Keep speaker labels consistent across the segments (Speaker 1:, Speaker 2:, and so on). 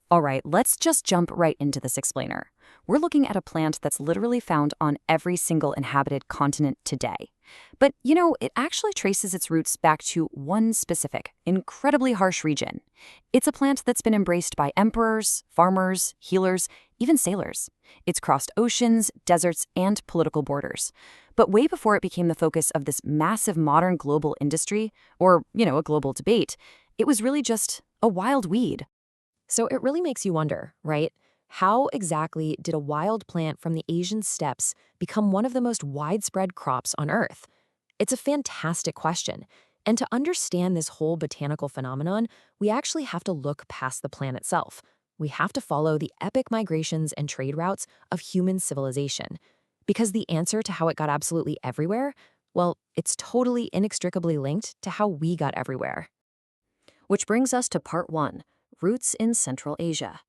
Speaker 1: All right, let's just jump right into this explainer. We're looking at a plant that's literally found on every single inhabited continent today. But, it actually traces its roots back to one specific, incredibly harsh region. It's a plant that's been embraced by emperors, farmers, healers, even sailors. It's crossed oceans, deserts, and political borders. But way before it became the focus of this massive modern global industry, or, a global debate, it was really just a wild weed.
Speaker 2: So it really makes you wonder, right? How exactly did a wild plant from the Asian steppes become one of the most widespread crops on Earth? It's a fantastic question. And to understand this whole botanical phenomenon, we actually have to look past the plant itself. We have to follow the epic migrations and trade routes of human civilization. Because the answer to how it got absolutely everywhere, well, it's totally inextricably linked to how we got everywhere.
Speaker 1: Which brings us to part one, roots in Central Asia.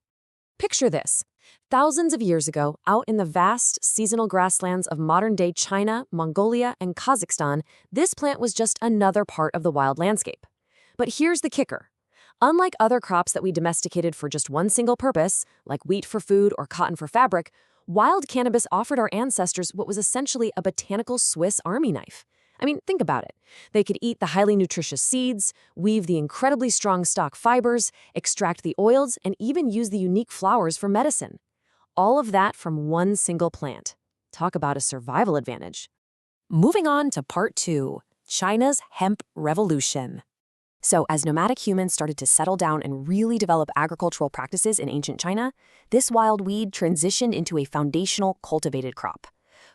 Speaker 2: Picture this. Thousands of years ago, out in the vast, seasonal grasslands of modern-day China, Mongolia, and Kazakhstan, this plant was just another part of the wild landscape. But here's the kicker. Unlike other crops that we domesticated for just one single purpose, like wheat for food or cotton for fabric, wild cannabis offered our ancestors what was essentially a botanical Swiss Army knife. I mean, think about it. They could eat the highly nutritious seeds, weave the incredibly strong stalk fibers, extract the oils, and even use the unique flowers for medicine. All of that from one single plant. Talk about a survival advantage. Moving on to part two, China's hemp revolution. So as nomadic humans started to settle down and really develop agricultural practices in ancient China, this wild weed transitioned into a foundational cultivated crop.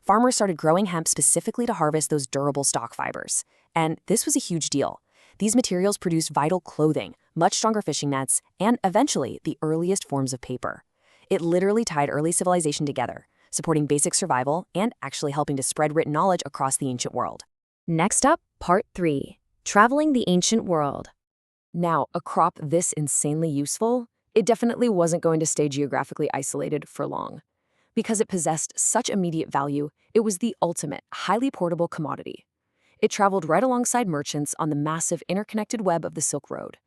Speaker 2: Farmers started growing hemp specifically to harvest those durable stalk fibers. And this was a huge deal. These materials produced vital clothing, much stronger fishing nets, and eventually the earliest forms of paper. It literally tied early civilization together, supporting basic survival and actually helping to spread written knowledge across the ancient world.
Speaker 1: Next up, part three, traveling the ancient world.
Speaker 2: Now, a crop this insanely useful, it definitely wasn't going to stay geographically isolated for long. Because it possessed such immediate value, it was the ultimate, highly portable commodity. It traveled right alongside merchants on the massive interconnected web of the Silk Road.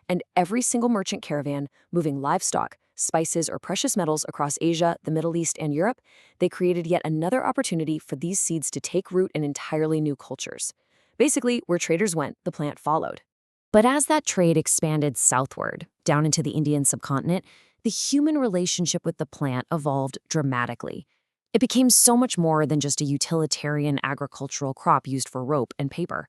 Speaker 2: And every single merchant caravan, moving livestock, spices, or precious metals across Asia, the Middle East, and Europe, they created yet another opportunity for these seeds to take root in entirely new cultures. Basically, where traders went, the plant followed. But as that trade expanded southward, down into the Indian subcontinent, the human relationship with the plant evolved dramatically. It became so much more than just a utilitarian agricultural crop used for rope and paper.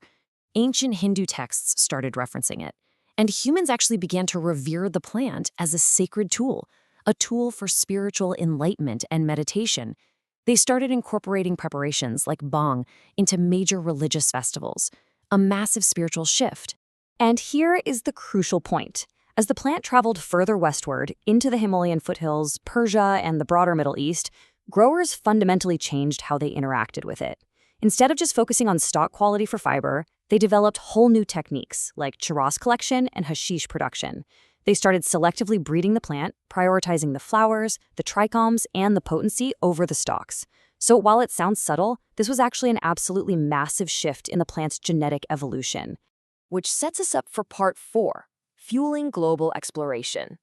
Speaker 2: Ancient Hindu texts started referencing it, and humans actually began to revere the plant as a sacred tool, a tool for spiritual enlightenment and meditation. They started incorporating preparations like bhang into major religious festivals, a massive spiritual shift.
Speaker 1: And here is the crucial point. As the plant traveled further westward into the Himalayan foothills, Persia, and the broader Middle East, growers fundamentally changed how they interacted with it. Instead of just focusing on stalk quality for fiber, they developed whole new techniques like charas collection and hashish production. They started selectively breeding the plant, prioritizing the flowers, the trichomes, and the potency over the stalks. So while it sounds subtle, this was actually an absolutely massive shift in the plant's genetic evolution.
Speaker 2: Which sets us up for part four, fueling global exploration.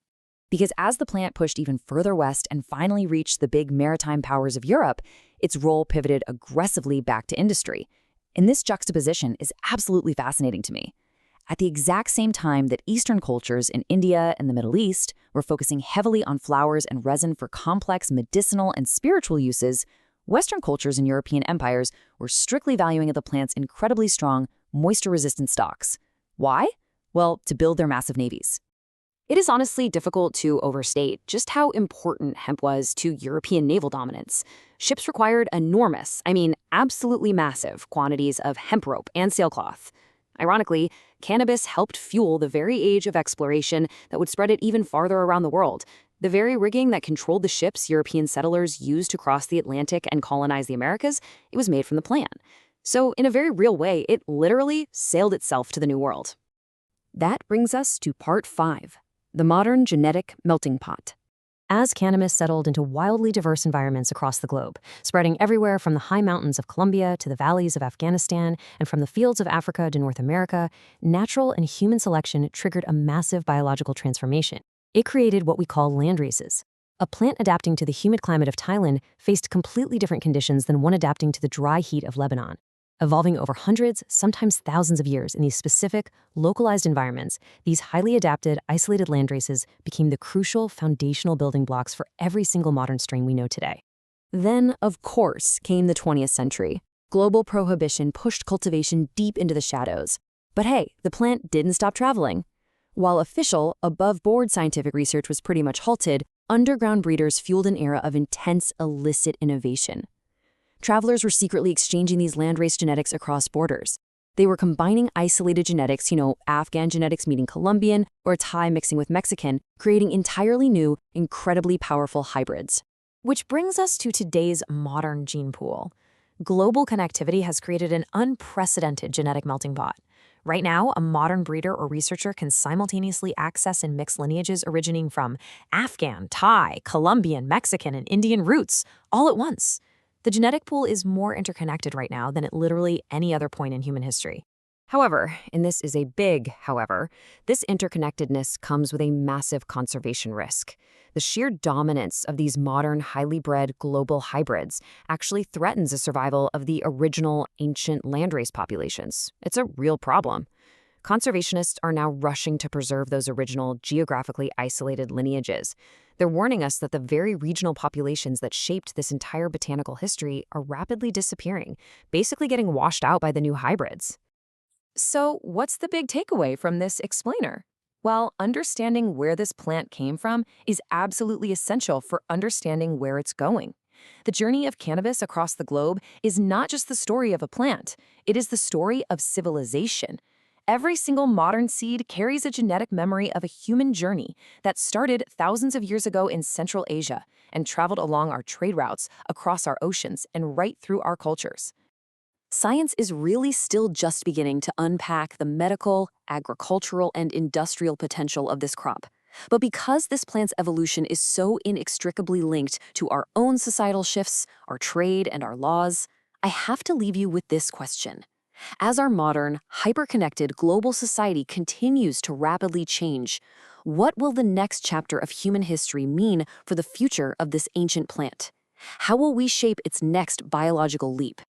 Speaker 1: Because as the plant pushed even further west and finally reached the big maritime powers of Europe, its role pivoted aggressively back to industry. And this juxtaposition is absolutely fascinating to me. At the exact same time that Eastern cultures in India and the Middle East were focusing heavily on flowers and resin for complex medicinal and spiritual uses, Western cultures and European empires were strictly valuing the plant's incredibly strong, moisture-resistant stalks. Why? Well, to build their massive navies. It is honestly difficult to overstate just how important hemp was to European naval dominance. Ships required enormous, absolutely massive quantities of hemp rope and sailcloth. Ironically, cannabis helped fuel the very age of exploration that would spread it even farther around the world. The very rigging that controlled the ships European settlers used to cross the Atlantic and colonize the Americas, it was made from the plant. So in a very real way, it literally sailed itself to the New World. That brings us to part five. The modern genetic melting pot. As cannabis settled into wildly diverse environments across the globe, spreading everywhere from the high mountains of Colombia to the valleys of Afghanistan and from the fields of Africa to North America, natural and human selection triggered a massive biological transformation.
Speaker 2: It created what we call land races. A plant adapting to the humid climate of Thailand faced completely different conditions than one adapting to the dry heat of Lebanon. Evolving over hundreds, sometimes thousands of years in these specific, localized environments, these highly adapted, isolated land races became the crucial foundational building blocks for every single modern strain we know today.
Speaker 1: Then, of course, came the 20th century. Global prohibition pushed cultivation deep into the shadows. But hey, the plant didn't stop traveling. While official, above-board scientific research was pretty much halted, underground breeders fueled an era of intense illicit innovation. Travelers were secretly exchanging these landrace genetics across borders. They were combining isolated genetics, Afghan genetics meeting Colombian, or Thai mixing with Mexican, creating entirely new, incredibly powerful hybrids.
Speaker 2: Which brings us to today's modern gene pool. Global connectivity has created an unprecedented genetic melting pot. Right now, a modern breeder or researcher can simultaneously access and mix lineages originating from Afghan, Thai, Colombian, Mexican, and Indian roots all at once. The genetic pool is more interconnected right now than at literally any other point in human history.
Speaker 1: However, and this is a big however, this interconnectedness comes with a massive conservation risk. The sheer dominance of these modern, highly bred global hybrids actually threatens the survival of the original ancient landrace populations. It's a real problem. Conservationists are now rushing to preserve those original, geographically isolated lineages. They're warning us that the very regional populations that shaped this entire botanical history are rapidly disappearing, basically getting washed out by the new hybrids. So, what's the big takeaway from this explainer? Well, understanding where this plant came from is absolutely essential for understanding where it's going. The journey of cannabis across the globe is not just the story of a plant, it is the story of civilization. Every single modern seed carries a genetic memory of a human journey that started thousands of years ago in Central Asia and traveled along our trade routes, across our oceans, and right through our cultures. Science is really still just beginning to unpack the medical, agricultural, and industrial potential of this crop. But because this plant's evolution is so inextricably linked to our own societal shifts, our trade, and our laws, I have to leave you with this question. As our modern, hyper-connected global society continues to rapidly change, what will the next chapter of human history mean for the future of this ancient plant? How will we shape its next biological leap?